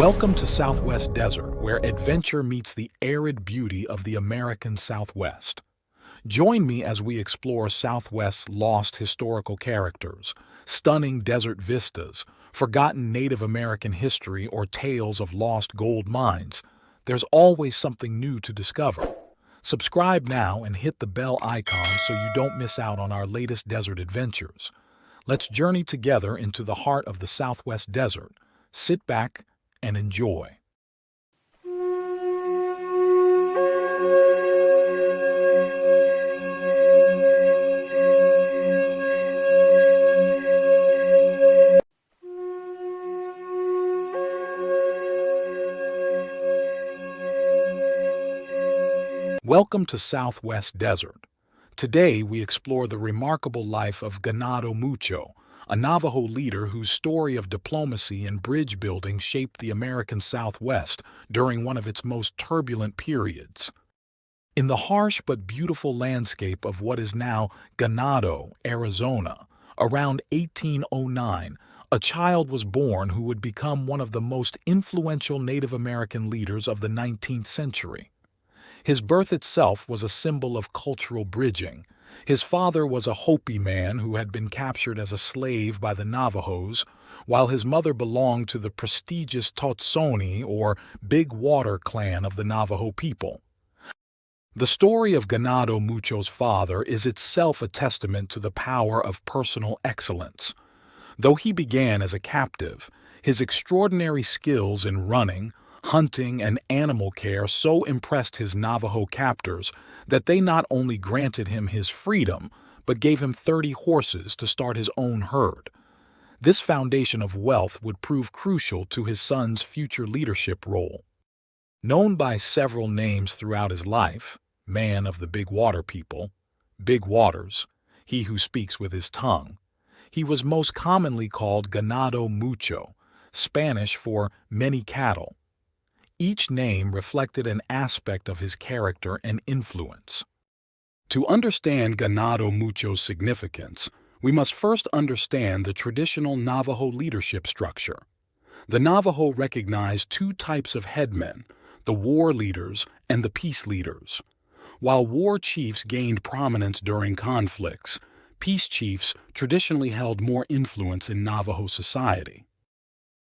Welcome to Southwest Desert, where adventure meets the arid beauty of the American Southwest. Join me as we explore Southwest's lost historical characters, stunning desert vistas, forgotten Native American history, or tales of lost gold mines. There's always something new to discover. Subscribe now and hit the bell icon so you don't miss out on our latest desert adventures. Let's journey together into the heart of the Southwest Desert. Sit back and enjoy. Welcome to Southwest Desert. Today we explore the remarkable life of Ganado Mucho, a Navajo leader whose story of diplomacy and bridge building shaped the American Southwest during one of its most turbulent periods. In the harsh but beautiful landscape of what is now Ganado, Arizona, around 1809, a child was born who would become one of the most influential Native American leaders of the 19th century. His birth itself was a symbol of cultural bridging. His father was a Hopi man who had been captured as a slave by the Navajos, while his mother belonged to the prestigious Totsoni, or Big Water clan of the Navajo people. The story of Ganado Mucho's father is itself a testament to the power of personal excellence. Though he began as a captive, his extraordinary skills in running, hunting, and animal care so impressed his Navajo captors that they not only granted him his freedom, but gave him 30 horses to start his own herd. This foundation of wealth would prove crucial to his son's future leadership role. Known by several names throughout his life, man of the Big Water people, Big Waters, he who speaks with his tongue, he was most commonly called Ganado Mucho, Spanish for many cattle. Each name reflected an aspect of his character and influence. To understand Ganado Mucho's significance, we must first understand the traditional Navajo leadership structure. The Navajo recognized two types of headmen, the war leaders and the peace leaders. While war chiefs gained prominence during conflicts, peace chiefs traditionally held more influence in Navajo society.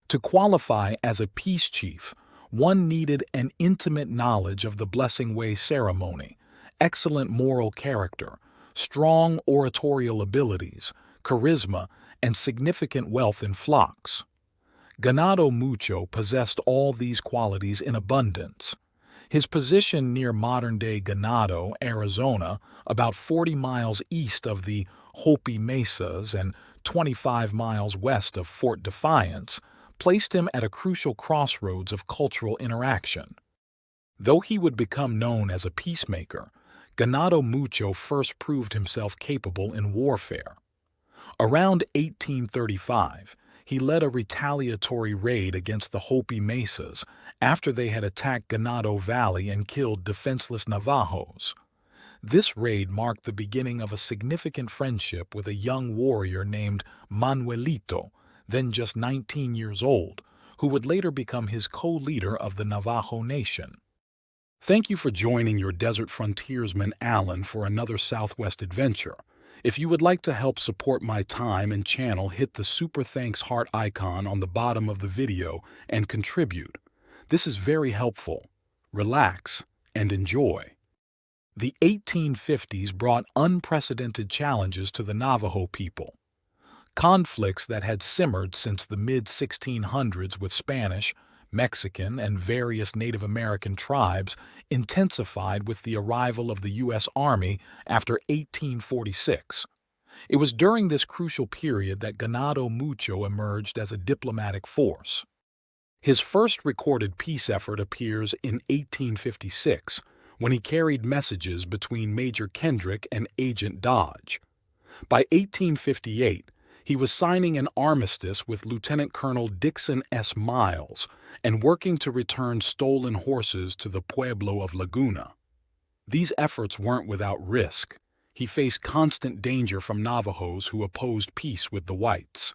To qualify as a peace chief, one needed an intimate knowledge of the Blessing Way ceremony, excellent moral character, strong oratorial abilities, charisma, and significant wealth in flocks. Ganado Mucho possessed all these qualities in abundance. His position near modern-day Ganado, Arizona, about 40 miles east of the Hopi Mesas and 25 miles west of Fort Defiance, placed him at a crucial crossroads of cultural interaction. Though he would become known as a peacemaker, Ganado Mucho first proved himself capable in warfare. Around 1835, he led a retaliatory raid against the Hopi Mesas after they had attacked Ganado Valley and killed defenseless Navajos. This raid marked the beginning of a significant friendship with a young warrior named Manuelito, then just 19 years old, who would later become his co-leader of the Navajo Nation. Thank you for joining your desert frontiersman Alan for another Southwest adventure. If you would like to help support my time and channel, hit the Super Thanks heart icon on the bottom of the video and contribute. This is very helpful. Relax and enjoy. The 1850s brought unprecedented challenges to the Navajo people. Conflicts that had simmered since the mid-1600s with Spanish, Mexican, and various Native American tribes intensified with the arrival of the U.S. Army after 1846. It was during this crucial period that Ganado Mucho emerged as a diplomatic force. His first recorded peace effort appears in 1856, when he carried messages between Major Kendrick and Agent Dodge. By 1858, he was signing an armistice with Lieutenant Colonel Dixon S. Miles and working to return stolen horses to the Pueblo of Laguna. These efforts weren't without risk. He faced constant danger from Navajos who opposed peace with the whites.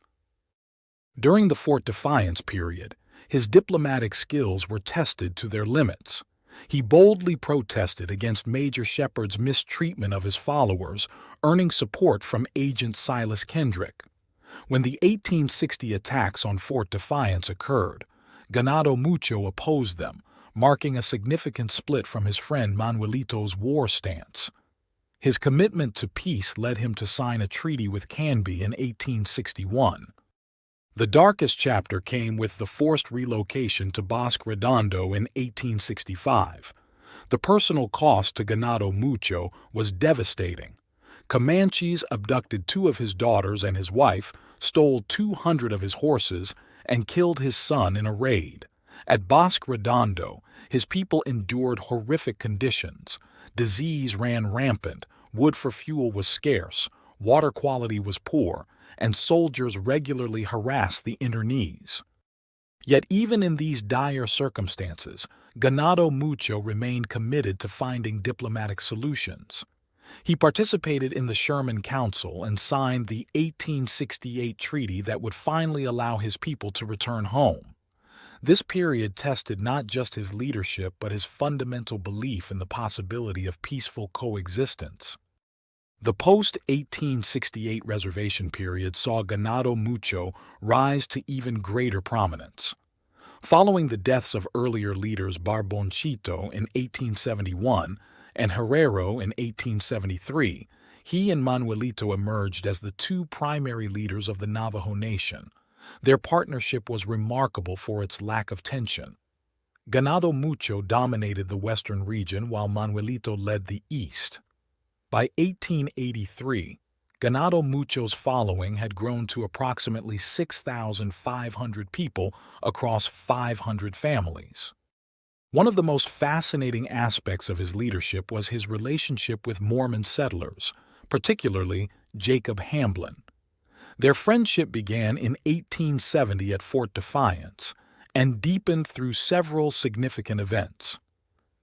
During the Fort Defiance period, His diplomatic skills were tested to their limits. He boldly protested against Major Shepard's mistreatment of his followers, earning support from Agent Silas Kendrick. When the 1860 attacks on Fort Defiance occurred, Ganado Mucho opposed them, marking a significant split from his friend Manuelito's war stance. His commitment to peace led him to sign a treaty with Canby in 1861. The darkest chapter came with the forced relocation to Bosque Redondo in 1865. The personal cost to Ganado Mucho was devastating. Comanches abducted 2 of his daughters and his wife, stole 200 of his horses, and killed his son in a raid. At Bosque Redondo, his people endured horrific conditions. Disease ran rampant, wood for fuel was scarce, water quality was poor, and soldiers regularly harassed the internees. Yet even in these dire circumstances, Ganado Mucho remained committed to finding diplomatic solutions. He participated in the Sherman Council and signed the 1868 treaty that would finally allow his people to return home. This period tested not just his leadership but his fundamental belief in the possibility of peaceful coexistence. The post-1868 reservation period saw Ganado Mucho rise to even greater prominence. Following the deaths of earlier leaders Barboncito in 1871 and Herrero in 1873, he and Manuelito emerged as the 2 primary leaders of the Navajo Nation. Their partnership was remarkable for its lack of tension. Ganado Mucho dominated the western region while Manuelito led the east. By 1883, Ganado Mucho's following had grown to approximately 6,500 people across 500 families. One of the most fascinating aspects of his leadership was his relationship with Mormon settlers, particularly Jacob Hamblin. Their friendship began in 1870 at Fort Defiance and deepened through several significant events.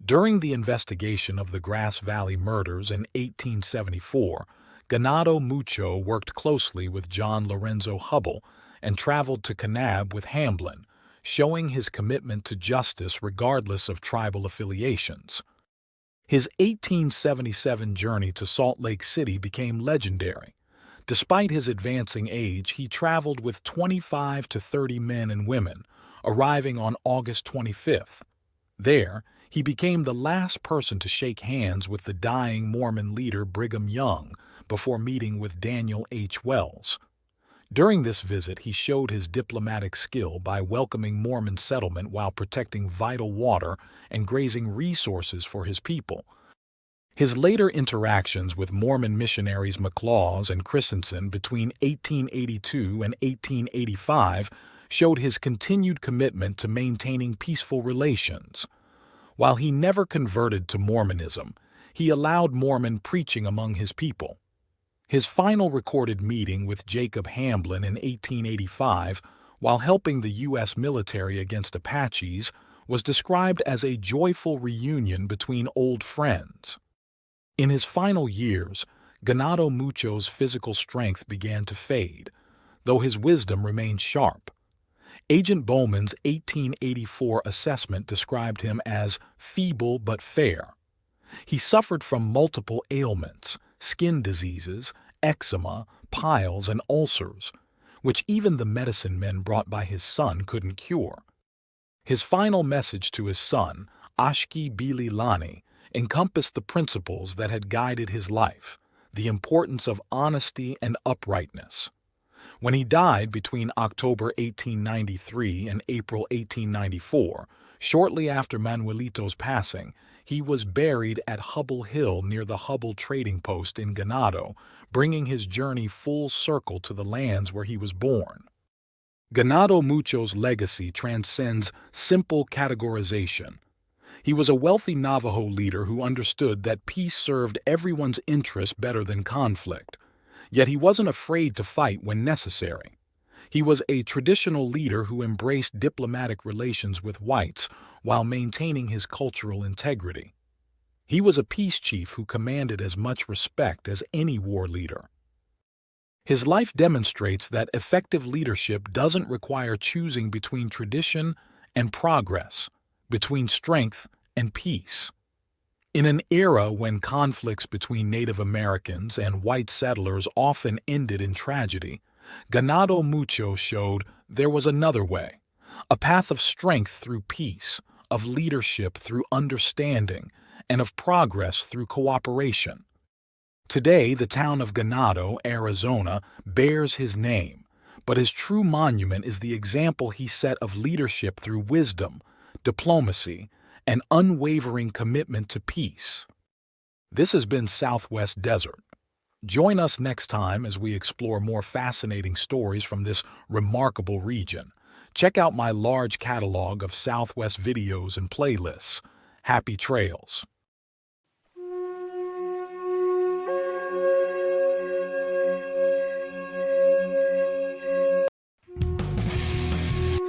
During the investigation of the Grass Valley murders in 1874, Ganado Mucho worked closely with John Lorenzo Hubbell and traveled to Kanab with Hamblin, showing his commitment to justice regardless of tribal affiliations. His 1877 journey to Salt Lake City became legendary. Despite his advancing age, he traveled with 25 to 30 men and women, arriving on August 25th. There, he became the last person to shake hands with the dying Mormon leader Brigham Young before meeting with Daniel H. Wells. During this visit, he showed his diplomatic skill by welcoming Mormon settlement while protecting vital water and grazing resources for his people. His later interactions with Mormon missionaries McLaws and Christensen between 1882 and 1885 showed his continued commitment to maintaining peaceful relations. While he never converted to Mormonism, he allowed Mormon preaching among his people. His final recorded meeting with Jacob Hamblin in 1885, while helping the U.S. military against Apaches, was described as a joyful reunion between old friends. In his final years, Ganado Mucho's physical strength began to fade, though his wisdom remained sharp. Agent Bowman's 1884 assessment described him as feeble but fair. He suffered from multiple ailments, skin diseases, eczema, piles, and ulcers, which even the medicine men brought by his son couldn't cure. His final message to his son, Ashki Bili Lani, encompassed the principles that had guided his life, the importance of honesty and uprightness. When he died between October 1893 and April 1894, shortly after Manuelito's passing, he was buried at Hubbell Hill near the Hubbell Trading Post in Ganado, bringing his journey full circle to the lands where he was born. Ganado Mucho's legacy transcends simple categorization. He was a wealthy Navajo leader who understood that peace served everyone's interest better than conflict. Yet he wasn't afraid to fight when necessary. He was a traditional leader who embraced diplomatic relations with whites while maintaining his cultural integrity. He was a peace chief who commanded as much respect as any war leader. His life demonstrates that effective leadership doesn't require choosing between tradition and progress, between strength and peace. In an era when conflicts between Native Americans and white settlers often ended in tragedy, Ganado Mucho showed there was another way, a path of strength through peace, of leadership through understanding, and of progress through cooperation. Today, the town of Ganado, Arizona, bears his name, but his true monument is the example he set of leadership through wisdom, diplomacy, and unwavering commitment to peace. This has been Southwest Desert. Join us next time as we explore more fascinating stories from this remarkable region. Check out my large catalog of Southwest videos and playlists. Happy trails!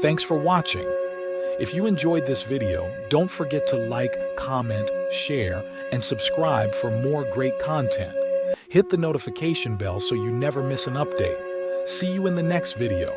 Thanks for watching. If you enjoyed this video, don't forget to like, comment, share, and subscribe for more great content. Hit the notification bell so you never miss an update. See you in the next video.